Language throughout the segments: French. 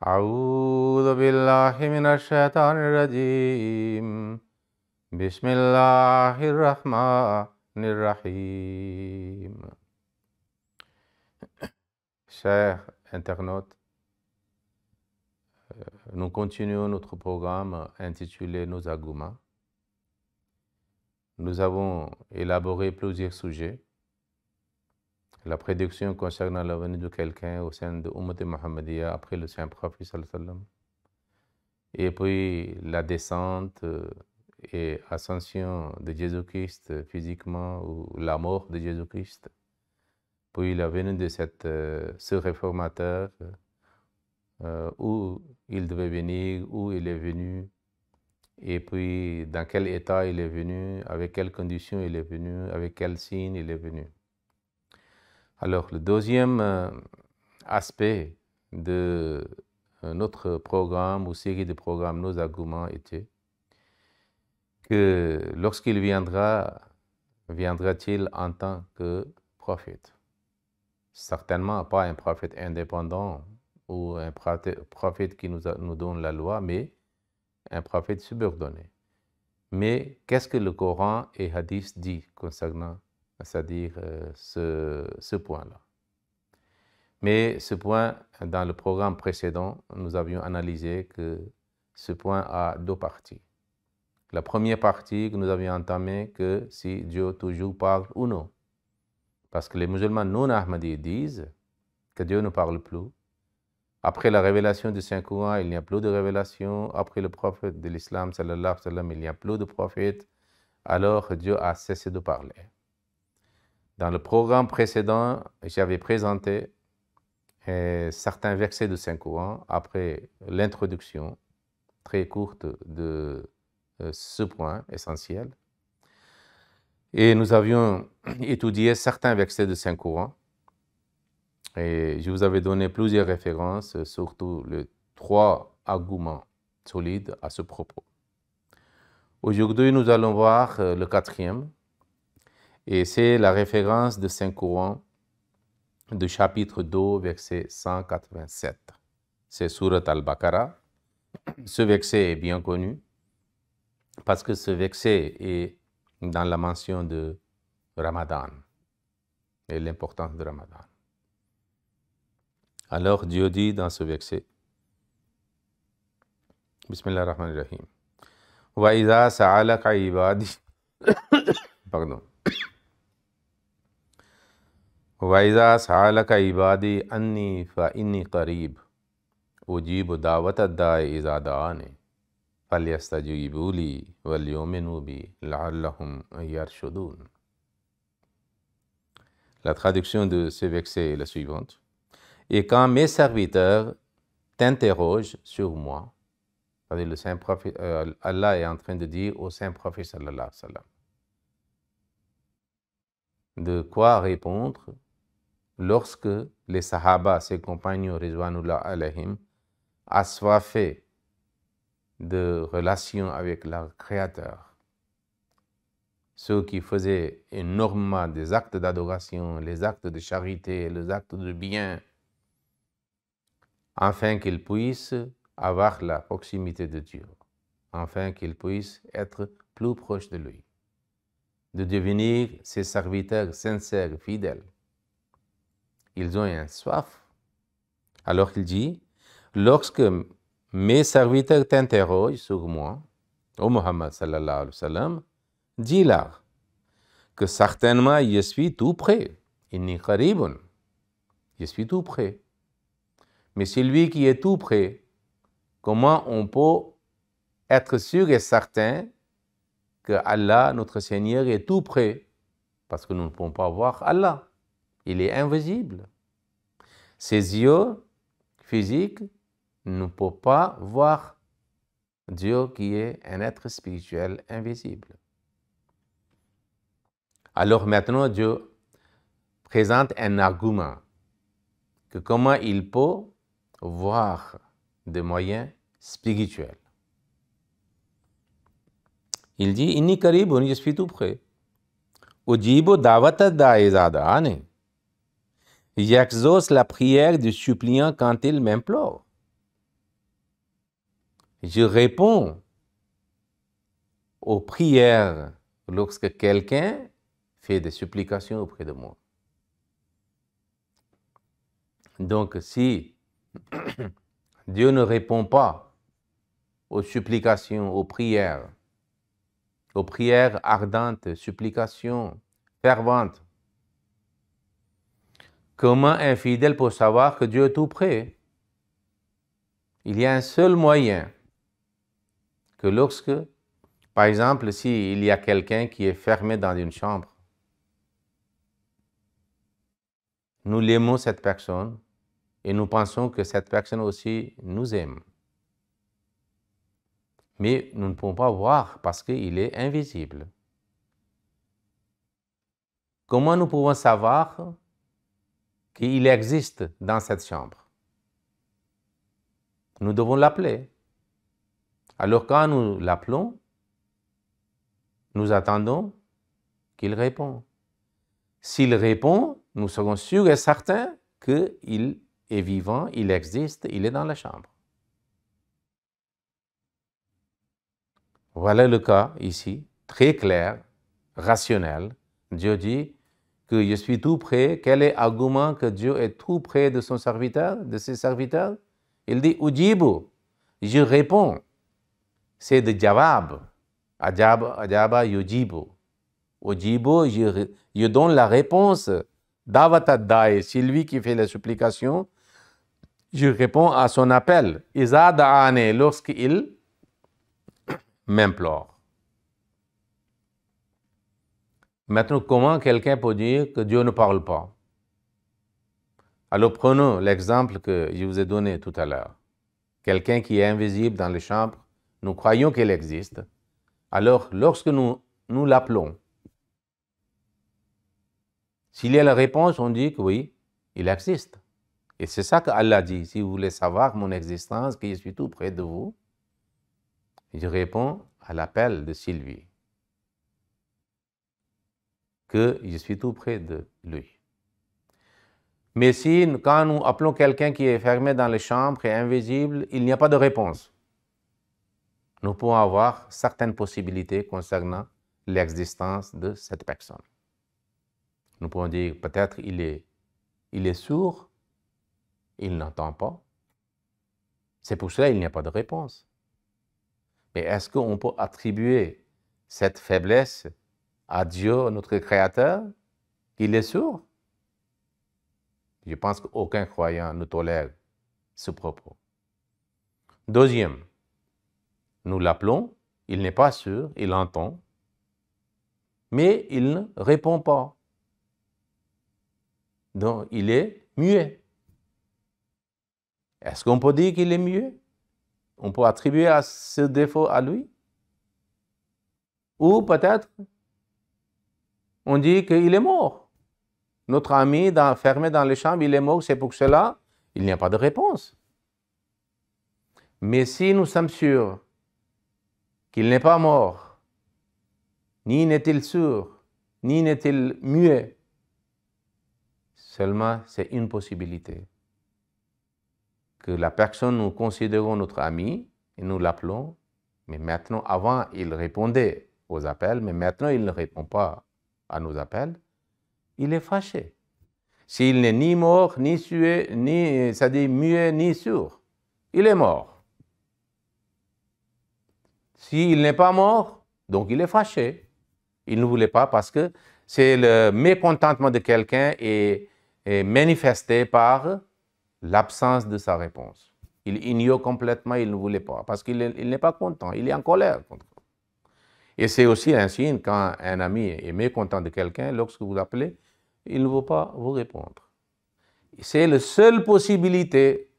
أعوذ بالله من الشيطان الرجيم بسم الله الرحمن الرحيم. Chers internautes, nous continuons notre programme intitulé Nos arguments. Nous avons élaboré plusieurs sujets. La prédiction concernant la venue de quelqu'un au sein de Ummat Muhammadiyya après le saint prophète sallallahu alayhi wa sallam. Et puis la descente et ascension de Jésus-Christ physiquement ou la mort de Jésus-Christ. Puis la venue de ce réformateur, où il devait venir, où il est venu, et puis dans quel état il est venu, avec quelles conditions il est venu, avec quel signe il est venu. Alors le deuxième aspect de notre programme ou série de programmes, nos arguments, était que lorsqu'il viendra-t-il en tant que prophète? Certainement pas un prophète indépendant ou un prophète qui nous donne la loi, mais un prophète subordonné. Mais qu'est-ce que le Coran et Hadith dit concernant, c'est-à-dire ce point-là? Mais ce point, dans le programme précédent, nous avions analysé que ce point a deux parties. La première partie que nous avions entamée, que si Dieu toujours parle ou non. Parce que les musulmans non ahmadis disent que Dieu ne parle plus. Après la révélation du Saint-Coran, il n'y a plus de révélation. Après le prophète de l'islam, sallallahu alayhi wa sallam, il n'y a plus de prophète. Alors Dieu a cessé de parler. Dans le programme précédent, j'avais présenté certains versets du Saint-Coran après l'introduction très courte de ce point essentiel. Et nous avions étudié certains versets du Saint-Coran. Et je vous avais donné plusieurs références, surtout les 3 arguments solides à ce propos. Aujourd'hui, nous allons voir le 4e, et c'est la référence de Saint-Coran du chapitre 2, verset 187. C'est Surat al-Baqarah. Ce verset est bien connu, parce que ce verset est dans la mention de Ramadan et l'importance de Ramadan. Alors Dieu dit dans ce verset, Bismillah ar-Rahman ar-Rahim, Wa iza sa'alaka ibadi, pardon, Wa iza sa'alaka ibadi anni fa inni qarib, ujibu da'wata da'i iza da'ani, falyastajibu li wal yu'minu bi la'allahum yarshudun. La traduction de ce verset est la suivante. Et quand mes serviteurs t'interrogent sur moi, c'est-à-dire le saint prophète, Allah est en train de dire au saint prophète sallallahu alayhi wa sallam, de quoi répondre lorsque les sahaba, ses compagnons, rizwanullah alayhim, assoiffés de relations avec leur Créateur, ceux qui faisaient énormément des actes d'adoration, les actes de charité, les actes de bien, afin qu'ils puissent avoir la proximité de Dieu, afin qu'ils puissent être plus proches de lui, de devenir ses serviteurs sincères, fidèles. Ils ont un soif. Alors il dit, lorsque mes serviteurs t'interrogent sur moi, ô Muhammad sallallahu alayhi wa sallam, dis-leur que certainement je suis tout près. Inni qaribun, je suis tout près. Mais celui qui est tout près, comment on peut être sûr et certain que Allah, notre Seigneur, est tout près? Parce que nous ne pouvons pas voir Allah. Il est invisible. Ses yeux physiques ne peuvent pas voir Dieu qui est un être spirituel invisible. Alors maintenant, Dieu présente un argument que comment il peut voir des moyens spirituels. Il dit, Inni qaribun, je suis tout près. Ujibu da'wata da'i iza da'ani. J'exauce la prière du suppliant quand il m'implore. Je réponds aux prières lorsque quelqu'un fait des supplications auprès de moi. Donc, si Dieu ne répond pas aux supplications, aux prières ardentes, supplications ferventes, comment un fidèle peut savoir que Dieu est tout près? Il y a un seul moyen, que lorsque, par exemple, s'il y a quelqu'un qui est fermé dans une chambre, nous l'aimons cette personne et nous pensons que cette personne aussi nous aime. Mais nous ne pouvons pas voir parce qu'il est invisible. Comment nous pouvons savoir qu'il existe dans cette chambre? Nous devons l'appeler. Alors quand nous l'appelons, nous attendons qu'il réponde. S'il répond, nous serons sûrs et certains qu'il est vivant, il existe, il est dans la chambre. Voilà le cas ici, très clair, rationnel. Dieu dit que je suis tout près. Quel est l'argument que Dieu est tout près de son serviteur, de ses serviteurs? Il dit ujibu, je réponds. C'est de jawab. Ajaba yujibu. Ujibu, je donne la réponse. Dawat ad-da'i, c'est lui qui fait la supplication. Je réponds à son appel. Iza da'ane, lorsqu'il m'implore. Maintenant, comment quelqu'un peut dire que Dieu ne parle pas? Alors prenons l'exemple que je vous ai donné tout à l'heure. Quelqu'un qui est invisible dans les chambres, nous croyons qu'il existe. Alors, lorsque nous l'appelons, s'il y a la réponse, on dit que oui, il existe. Et c'est ça qu'Allah dit. Si vous voulez savoir mon existence, que je suis tout près de vous, je réponds à l'appel de Sylvie, que je suis tout près de lui. Mais si, quand nous appelons quelqu'un qui est fermé dans les chambres et invisible, il n'y a pas de réponse, nous pouvons avoir certaines possibilités concernant l'existence de cette personne. Nous pouvons dire peut-être il est sourd, il n'entend pas. C'est pour cela qu'il n'y a pas de réponse. Mais est-ce qu'on peut attribuer cette faiblesse à Dieu, notre Créateur, qu'il est sourd? Je pense qu'aucun croyant ne tolère ce propos. Deuxième, nous l'appelons, il n'est pas sûr, il entend, mais il ne répond pas. Donc, il est muet. Est-ce qu'on peut dire qu'il est muet? On peut attribuer ce défaut à lui? Ou peut-être, on dit qu'il est mort. Notre ami fermé dans les chambres, il est mort, c'est pour cela, il n'y a pas de réponse. Mais si nous sommes sûrs qu'il n'est pas mort, ni n'est-il sourd, ni n'est-il muet, seulement c'est une possibilité. Que la personne, nous considérons notre ami et nous l'appelons, mais maintenant, avant, il répondait aux appels, mais maintenant, il ne répond pas à nos appels, il est fâché. S'il n'est ni mort, ni sué, c'est-à-dire muet, ni sourd, il est mort. S'il n'est pas mort, donc il est fâché. Il ne voulait pas parce que c'est le mécontentement de quelqu'un est manifesté par l'absence de sa réponse. Il ignore complètement, il ne voulait pas, parce qu'il n'est pas content, il est en colère contre vous. Et c'est aussi un signe quand un ami est mécontent de quelqu'un, lorsque vous l'appelez, il ne veut pas vous répondre. C'est la seule possibilité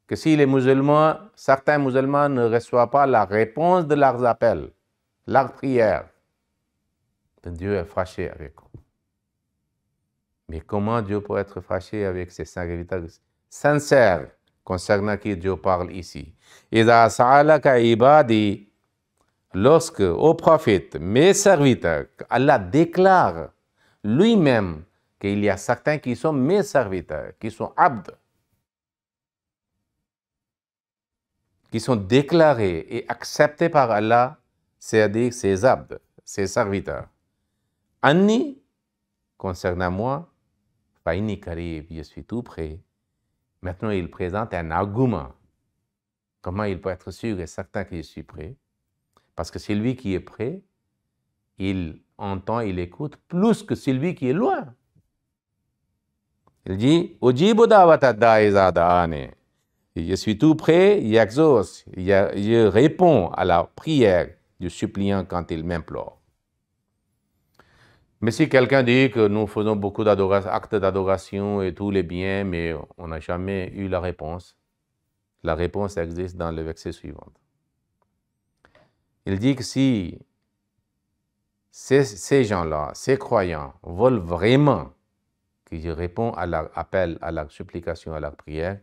que si les musulmans, certains musulmans ne reçoivent pas la réponse de leurs appels, leurs prières, Dieu est fâché avec eux. Mais comment Dieu peut être fâché avec ses serviteurs sincères concernant qui Dieu parle ici? Iza sa'alaka ibadi, lorsque au prophète, mes serviteurs, Allah déclare lui-même qu'il y a certains qui sont mes serviteurs, qui sont abd. qui sont déclarés et acceptés par Allah, c'est-à-dire ses abd, ses serviteurs. Anni, concernant moi, Faini Karib, je suis tout prêt. Maintenant, il présente un argument. Comment il peut être sûr et certain que je suis prêt? Parce que celui qui est prêt, il entend, il écoute plus que celui qui est loin. Il dit, Ujibu da'wata da'i iza da'ani. Je suis tout prêt, j'exauce, je réponds à la prière du suppliant quand il m'implore. Mais si quelqu'un dit que nous faisons beaucoup d'actes d'adoration et tous les biens, mais on n'a jamais eu la réponse existe dans le verset suivant. Il dit que si ces gens-là, ces croyants, veulent vraiment que je réponds à leur appel, à leur supplication, à leur prière,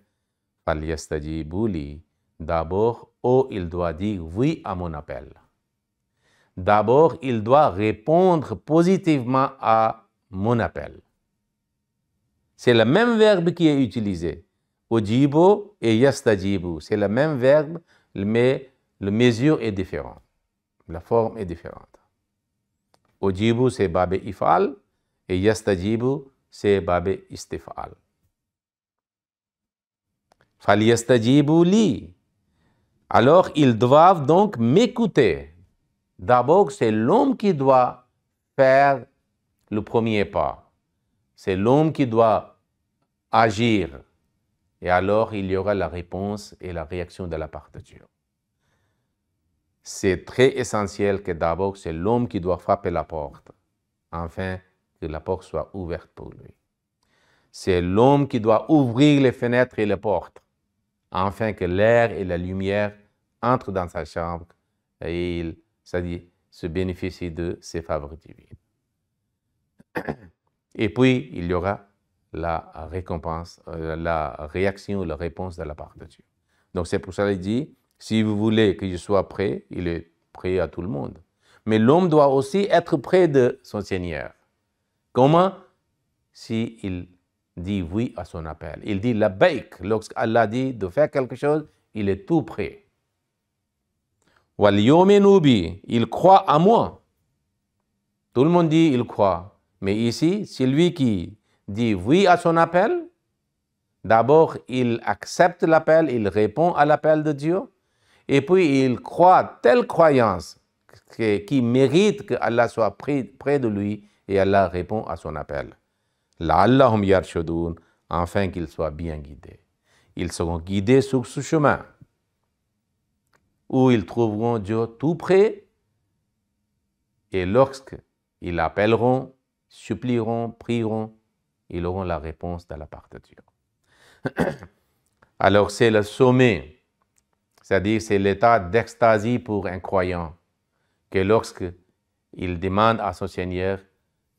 d'abord, il doit dire oui à mon appel. D'abord, il doit répondre positivement à mon appel. C'est le même verbe qui est utilisé. Ujibo et yastajibu. C'est le même verbe, mais la mesure est différente. La forme est différente. Ujibu, c'est babe ifal, et yastajibu, c'est babe istifal. Falyastajibu li. Alors, ils doivent donc m'écouter. D'abord, c'est l'homme qui doit faire le premier pas. C'est l'homme qui doit agir. Et alors, il y aura la réponse et la réaction de la part de Dieu. C'est très essentiel que d'abord, c'est l'homme qui doit frapper la porte, afin que la porte soit ouverte pour lui. C'est l'homme qui doit ouvrir les fenêtres et les portes, afin que l'air et la lumière entrent dans sa chambre et il, c'est-à-dire, se bénéficie de ses faveurs divines. Et puis, il y aura la récompense, la réaction, la réponse de la part de Dieu. Donc, c'est pour ça qu'il dit, si vous voulez que je sois prêt, il est prêt à tout le monde. Mais l'homme doit aussi être près de son Seigneur. Comment? S'il dit oui à son appel. Il dit labbaik. Lorsqu'Allah dit de faire quelque chose, il est tout prêt. Wal yuminu bi, il croit à moi. Tout le monde dit il croit. Mais ici, celui qui dit oui à son appel, d'abord il accepte l'appel, il répond à l'appel de Dieu, et puis il croit telle croyance qui mérite que Allah soit près de lui et Allah répond à son appel. La'allahum yarshudun, afin qu'ils soient bien guidés. Ils seront guidés sur ce chemin où ils trouveront Dieu tout près et lorsqu'ils appelleront, supplieront, prieront, ils auront la réponse de la part de Dieu. Alors c'est le sommet, c'est-à-dire c'est l'état d'extasie pour un croyant, que lorsqu'il demande à son Seigneur,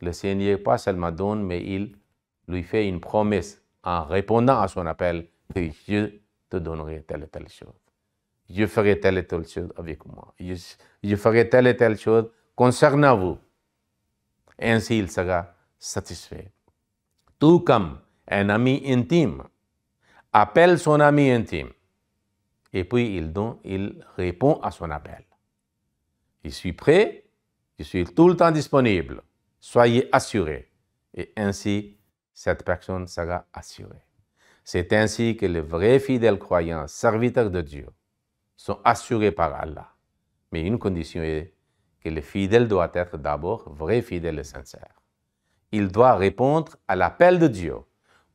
le Seigneur pas seulement donne, mais il lui fait une promesse en répondant à son appel que je te donnerai telle et telle chose. Je ferai telle et telle chose avec moi. Je ferai telle et telle chose concernant vous. Ainsi, il sera satisfait. Tout comme un ami intime appelle son ami intime et puis il répond à son appel. Je suis prêt, je suis tout le temps disponible. Soyez assurés. Et ainsi, cette personne sera assurée. C'est ainsi que les vrais fidèles croyants, serviteurs de Dieu, sont assurés par Allah. Mais une condition est que le fidèle doit être d'abord vrai fidèle et sincère. Il doit répondre à l'appel de Dieu,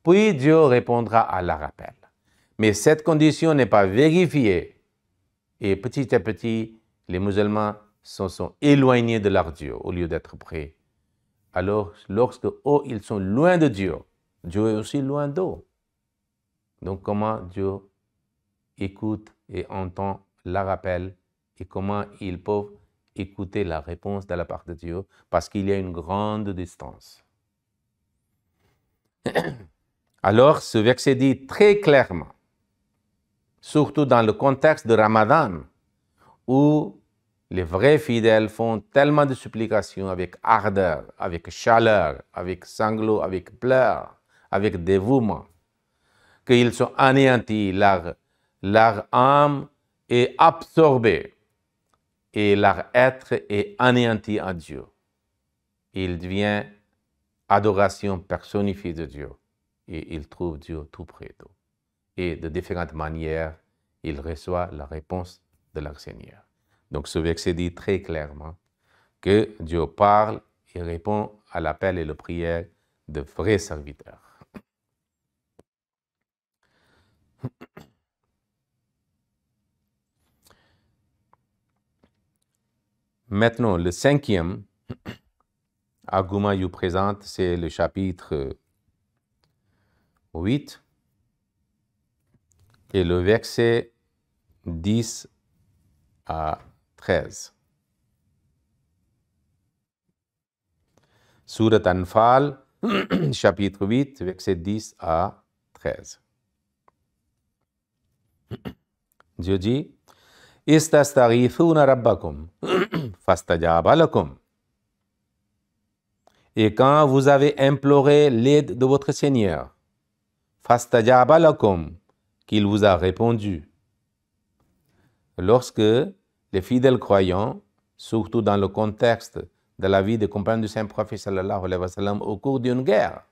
puis Dieu répondra à leur appel. Mais cette condition n'est pas vérifiée et petit à petit, les musulmans se sont éloignés de leur Dieu au lieu d'être près. Alors, lorsque ils sont loin de Dieu, Dieu est aussi loin d'eux. Donc, comment Dieu écoute et entend leur appel et comment ils peuvent écouter la réponse de la part de Dieu parce qu'il y a une grande distance. Alors, ce verset dit très clairement, surtout dans le contexte de Ramadan, où les vrais fidèles font tellement de supplications avec ardeur, avec chaleur, avec sanglots, avec pleurs, avec dévouement, qu'ils sont anéantis, leur âme est absorbé et leur être est anéanti en Dieu. Il devient adoration personnifiée de Dieu et il trouve Dieu tout près d'eux. Et de différentes manières, il reçoit la réponse de leur Seigneur. Donc ce verset dit très clairement que Dieu parle et répond à l'appel et la prière de vrais serviteurs. Maintenant, le cinquième argument qu'il présente, c'est le chapitre 8 et le verset 10 à 13. Surat Anfal, chapitre 8, verset 10 à 13. Dieu dit, Istastaghithuna rabbakum fastajaba lakum. Et quand vous avez imploré l'aide de votre Seigneur, fastajaba lakum, qu'il vous a répondu. Lorsque les fidèles croyants, surtout dans le contexte de la vie des compagnons du Saint-Prophète sallallahu alayhi wa sallam au cours d'une guerre,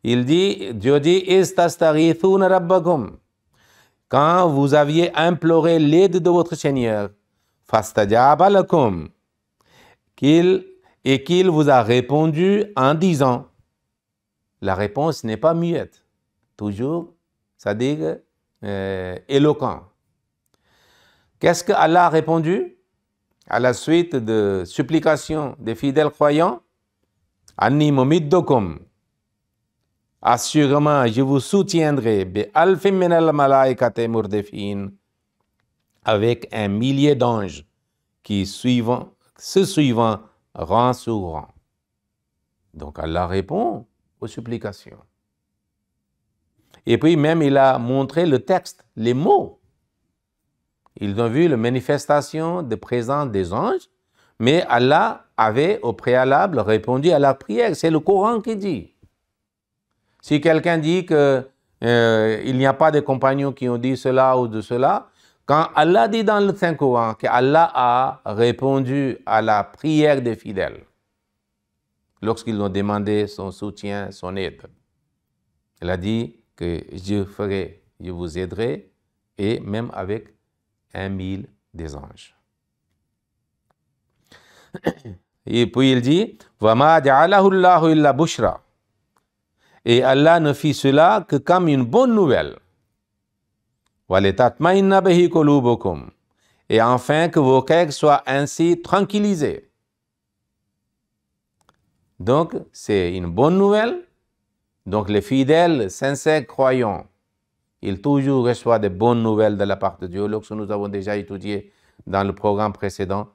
Dieu dit, Istastaghithuna rabbakum. Quand vous aviez imploré l'aide de votre Seigneur, fastajaba lakum, qu'il vous a répondu en disant, la réponse n'est pas muette, toujours, c'est-à-dire éloquent. Qu'est-ce que Allah a répondu à la suite de supplications des fidèles croyants? Anni mumiddukum. Assurément, je vous soutiendrai avec un millier d'anges qui se suivant rang sur rang. Donc Allah répond aux supplications. Et puis même il a montré le texte, les mots. Ils ont vu la manifestation de présence des anges, mais Allah avait au préalable répondu à la prière. C'est le Coran qui dit. Si quelqu'un dit qu'il n'y a pas de compagnons qui ont dit cela ou de cela, quand Allah dit dans le Saint-Coran qu'Allah a répondu à la prière des fidèles, lorsqu'ils ont demandé son soutien, son aide, il a dit que je vous aiderai, et même avec 1000 des anges. Et puis il dit, وَمَا جَعَلَهُ اللَّهُ إِلَّا بُشْرًا. Et Allah ne fit cela que comme une bonne nouvelle. وَلِتَطْمَئِنَّ بِهِ قُلُوبُكُمْ. Et afin que vos cœurs soient ainsi tranquillisés. Donc, c'est une bonne nouvelle. Donc, les fidèles, sincères croyants, ils toujours reçoivent des bonnes nouvelles de la part de Dieu. Lorsque nous avons déjà étudié dans le programme précédent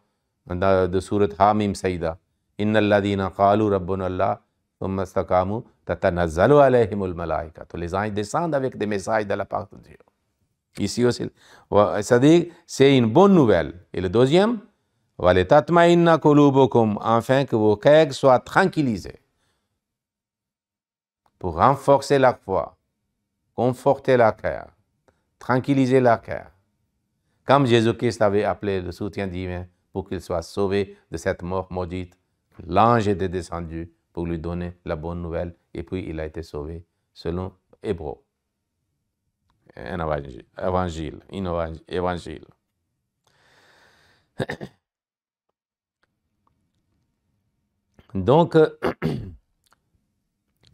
de Surat Hamim Saïda, Inna alladhina qalu rabbuna Allah thumma istaqamu tatanazzalu alayhimul malaika. Tous les anges descendent avec des messages de la part de Dieu. Ici aussi, c'est-à-dire, c'est une bonne nouvelle. Et le deuxième, walitatma'inna qulubukum, afin que vos cœurs soient tranquillisés. Pour renforcer la foi, conforter la cœur, tranquilliser la cœur. Comme Jésus-Christ avait appelé le soutien divin pour qu'il soit sauvé de cette mort maudite, l'ange était descendu pour lui donner la bonne nouvelle et puis il a été sauvé selon Hébreu. Un évangile. Donc,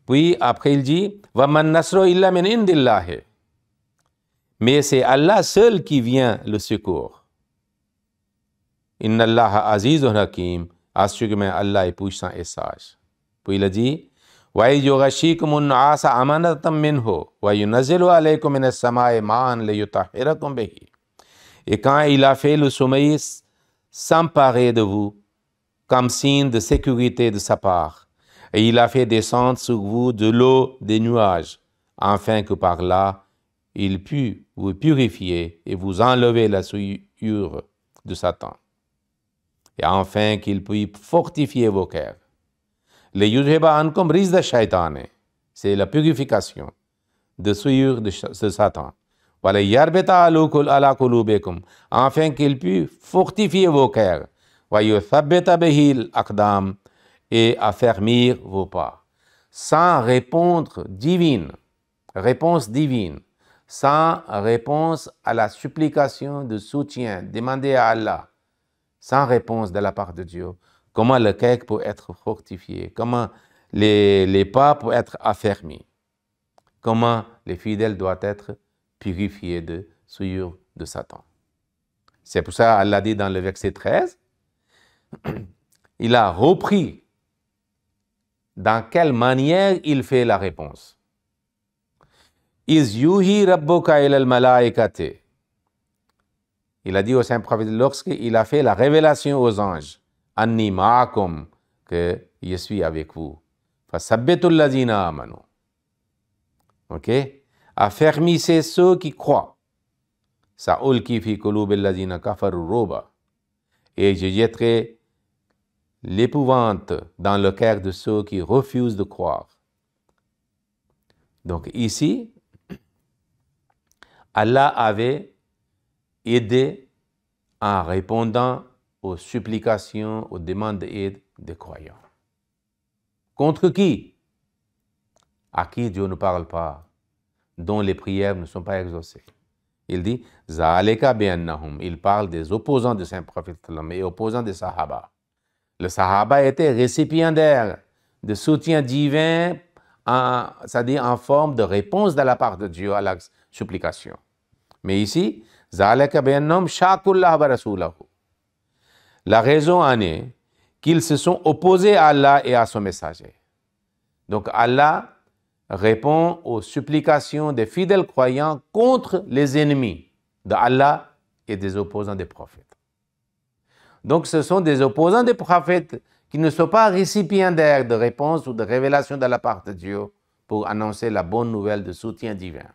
puis après il dit, وَمَنْ نَصْرُ إِلَّا مِنْ عِنْدِ اللَّهِ. Mais c'est Allah seul qui vient le secours. Inna Allah azizun hakim. Assurément Allah est puissant et sage. Puis il a dit, وَإِذْ يُغَشِّيكُمُ النُّعَاسَ أَمَنَةً مِّنْهُ وَيُنَزِّلُ عَلَيْكُم مِّنَ السَّمَاءِ مَاءً لِيُطَهِّرَكُم بِهِ. Et quand il a fait le sommeil s'emparer de vous, comme signe de sécurité de sa part, et il a fait descendre sur vous de l'eau des nuages, afin que par là, il pût vous purifier et vous enlever la souillure de Satan, et enfin qu'il puisse fortifier vos cœurs. Le yudheba ankum rizda shaytane, c'est la purification de souillure de Satan. afin qu'il puisse fortifier vos cœurs, et affermir vos pas. Sans réponse divine, sans réponse à la supplication de soutien demandée à Allah, sans réponse de la part de Dieu, comment le cœur peut être fortifié, comment les pas peuvent être affermis, comment les fidèles doivent être purifiés de souillure de Satan. C'est pour ça Allah dit dans le verset 13, il a repris dans quelle manière il fait la réponse. Iz yuhi rabbuka ilal malaikati. Il a dit au Saint-Prophète lorsqu'il a fait la révélation aux anges, Anni ma'akum, que je suis avec vous. Fasabbitul lazina amanu. Ok? Affermissez ceux qui croient. Sa'ulki fi qulubil lazina kafaru roba. Et je jetterai l'épouvante dans le cœur de ceux qui refusent de croire. Donc ici, Allah avait aidé en répondant aux supplications, aux demandes d'aide des croyants. Contre qui? À qui Dieu ne parle pas, dont les prières ne sont pas exaucées. Il dit, Za'aleka bi'annahum. Il parle des opposants du Saint-Prophète et opposants des Sahaba. Le Sahaba était récipiendaire de soutien divin, c'est-à-dire en forme de réponse de la part de Dieu à la supplication. Mais ici, Za'aleka bi'annahum shaqullah wa rasulahu. La raison en est qu'ils se sont opposés à Allah et à son messager. Donc Allah répond aux supplications des fidèles croyants contre les ennemis d'Allah et des opposants des prophètes. Donc ce sont des opposants des prophètes qui ne sont pas récipiendaires de réponses ou de révélations de la part de Dieu pour annoncer la bonne nouvelle de soutien divin.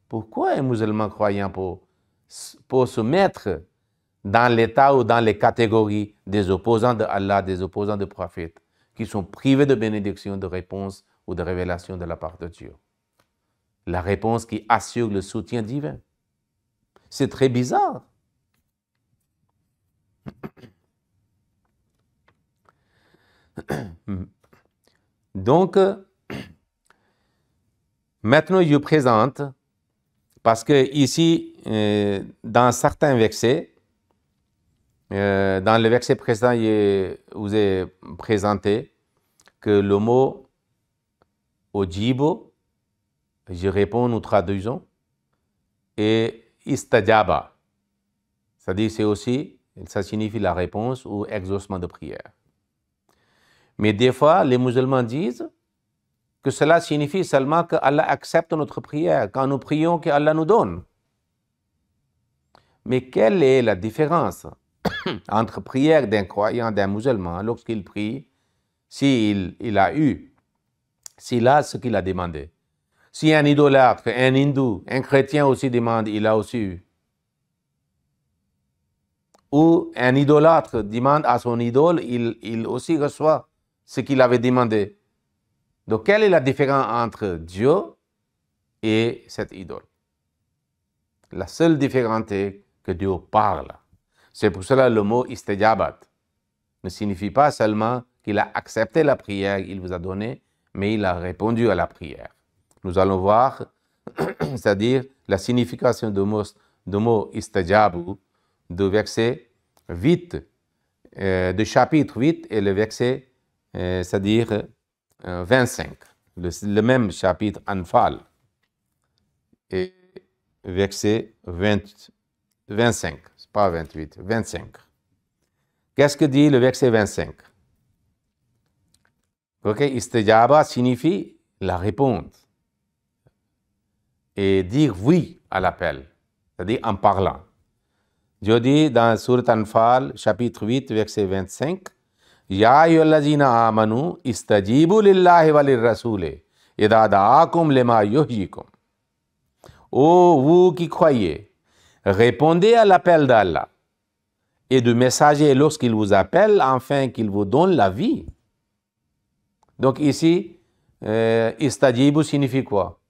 Pourquoi un musulman croyant pour se mettre dans l'état ou dans les catégories des opposants de Allah, des opposants des prophètes, qui sont privés de bénédiction, de réponse ou de révélation de la part de Dieu? La réponse qui assure le soutien divin. C'est très bizarre. Donc, maintenant je présente, parce que ici, dans certains versets, dans le verset précédent, je vous ai présenté que le mot ojibo, je réponds, nous traduisons, et istajaba, c'est-à-dire c'est aussi, ça signifie la réponse ou exaucement de prière. Mais des fois, les musulmans disent que cela signifie seulement que Allah accepte notre prière, quand nous prions qu'Allah nous donne. Mais quelle est la différence entre prière d'un croyant, d'un musulman, lorsqu'il prie, s'il a ce qu'il a demandé? Si un idolâtre, un hindou, un chrétien aussi demande, il a aussi eu. Ou un idolâtre demande à son idole, il aussi reçoit ce qu'il avait demandé. Donc, quelle est la différence entre Dieu et cette idole? La seule différence est que Dieu parle. C'est pour cela le mot istajabat ne signifie pas seulement qu'il a accepté la prière qu'il vous a donnée, mais il a répondu à la prière. Nous allons voir, c'est-à-dire la signification du mot istajabu, du verset 8, du chapitre 8 et le verset, c'est-à-dire 25, le même chapitre Anfal, et verset 25, c'est pas 28, 25. Qu'est-ce que dit le verset 25? Ok, istajaba signifie la réponse et dire oui à l'appel, c'est-à-dire en parlant. Dieu dit dans Surat Anfal, chapitre 8, verset 25, Ya ayyuhallazina amanu istajibu lillahi wa lirrasuli idha da'akum lima yuhyikum. Ô vous qui croyez, répondez à l'appel d'Allah et du messager lorsqu'il vous appelle afin qu'il vous donne la vie. Donc ici, istajibu signifie quoi?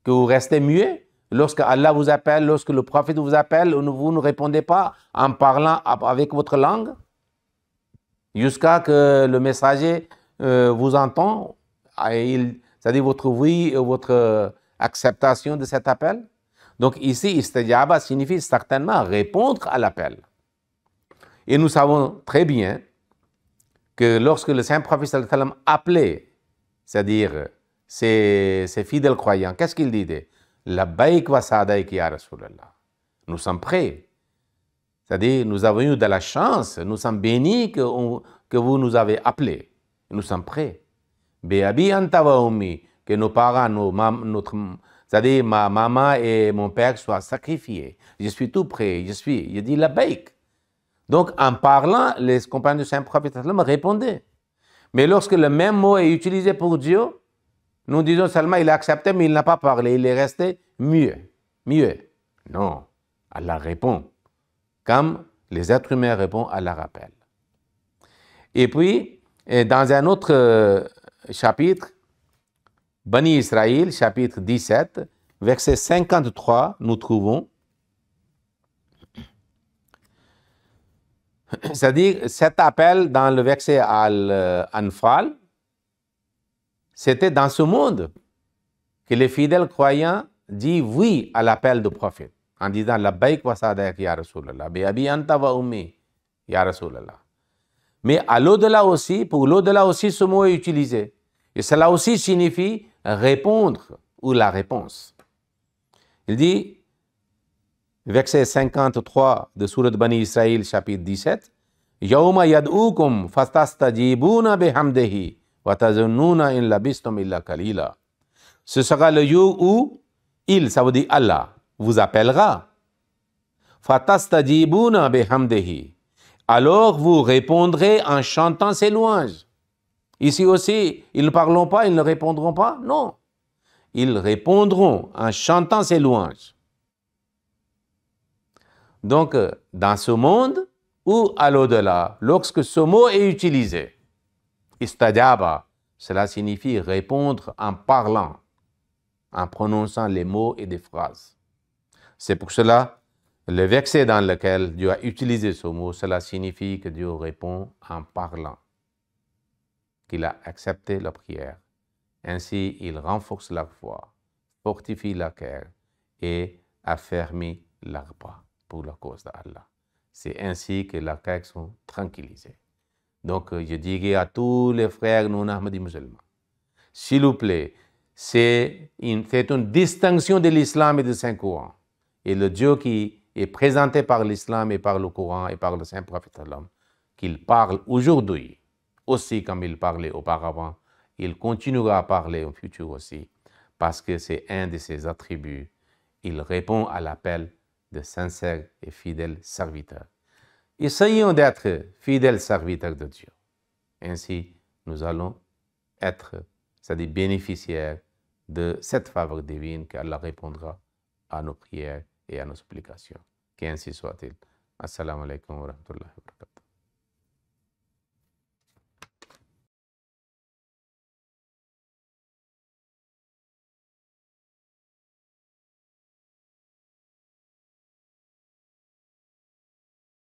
que vous restez muet lorsque Allah vous appelle, lorsque le prophète vous appelle, vous ne répondez pas en parlant avec votre langue jusqu'à que le messager vous entend, c'est-à-dire votre oui, votre acceptation de cet appel. Donc ici, istajaba signifie certainement répondre à l'appel. Et nous savons très bien que lorsque le saint prophète sallallahu alayhi wa sallam appelait, c'est-à-dire ses fidèles croyants, qu'est-ce qu'il disait? Labbaik wa sa'daik ya Rasulallah. Nous sommes prêts. C'est-à-dire, nous avons eu de la chance, nous sommes bénis que vous nous avez appelés. Nous sommes prêts. Be'abi anta wa ummi, que nos parents, c'est-à-dire ma maman et mon père soient sacrifiés. Je suis tout prêt, je dis labbaik. Donc, en parlant, les compagnons du saint prophète répondaient. Mais lorsque le même mot est utilisé pour Dieu, nous disons seulement il a accepté, mais il n'a pas parlé, il est resté muet. Non, Allah répond, comme les êtres humains répondent à leur appel. Et puis, dans un autre chapitre, Bani Israël, chapitre 17, verset 53, nous trouvons, c'est-à-dire cet appel dans le verset Al-Anfal, c'était dans ce monde que les fidèles croyants disent oui à l'appel du prophète en disant labbaik wa sa'daik ya Rasulallah, bi'abi anta wa ummi ya Rasulallah. Mais à l'au-delà aussi, pour l'au-delà aussi, ce mot est utilisé. Et cela aussi signifie répondre ou la réponse. Il dit, verset 53 de Sourate Bani Israël, chapitre 17, Yawma yad'ukum fastastajibuna bihamdihi wa tazunnuna in labistum illa qalila. Ce sera le jour où il, ça veut dire Allah, vous appellera. Fastastajibuna bihamdihi. Alors vous répondrez en chantant ses louanges. Ici aussi, ils ne parleront pas, ils ne répondront pas. Non. Ils répondront en chantant ses louanges. Donc, dans ce monde ou à l'au-delà, lorsque ce mot est utilisé, istajaba, cela signifie répondre en parlant, en prononçant les mots et des phrases. C'est pour cela, le verset dans lequel Dieu a utilisé ce mot, cela signifie que Dieu répond en parlant, qu'il a accepté la prière. Ainsi, il renforce la foi, fortifie la cœur et affermit leur pas pour la cause d'Allah. C'est ainsi que leurs cœurs sont tranquillisés. Donc, je dirais à tous les frères non-ahmadis musulmans, s'il vous plaît, c'est une distinction de l'islam et du Saint-Coran. Et le Dieu qui est présenté par l'islam et par le Coran et par le Saint-Prophète, qu'il parle aujourd'hui, aussi comme il parlait auparavant, il continuera à parler au futur aussi, parce que c'est un de ses attributs. Il répond à l'appel de sincères et fidèles serviteurs. Essayons d'être fidèles serviteurs de Dieu. Ainsi, nous allons être, c'est-à-dire bénéficiaires de cette faveur divine qu'Allah répondra à nos prières et à nos supplications. Qu'ainsi soit-il. Assalamu alaikum wa rahmatullahi wa barakatuh.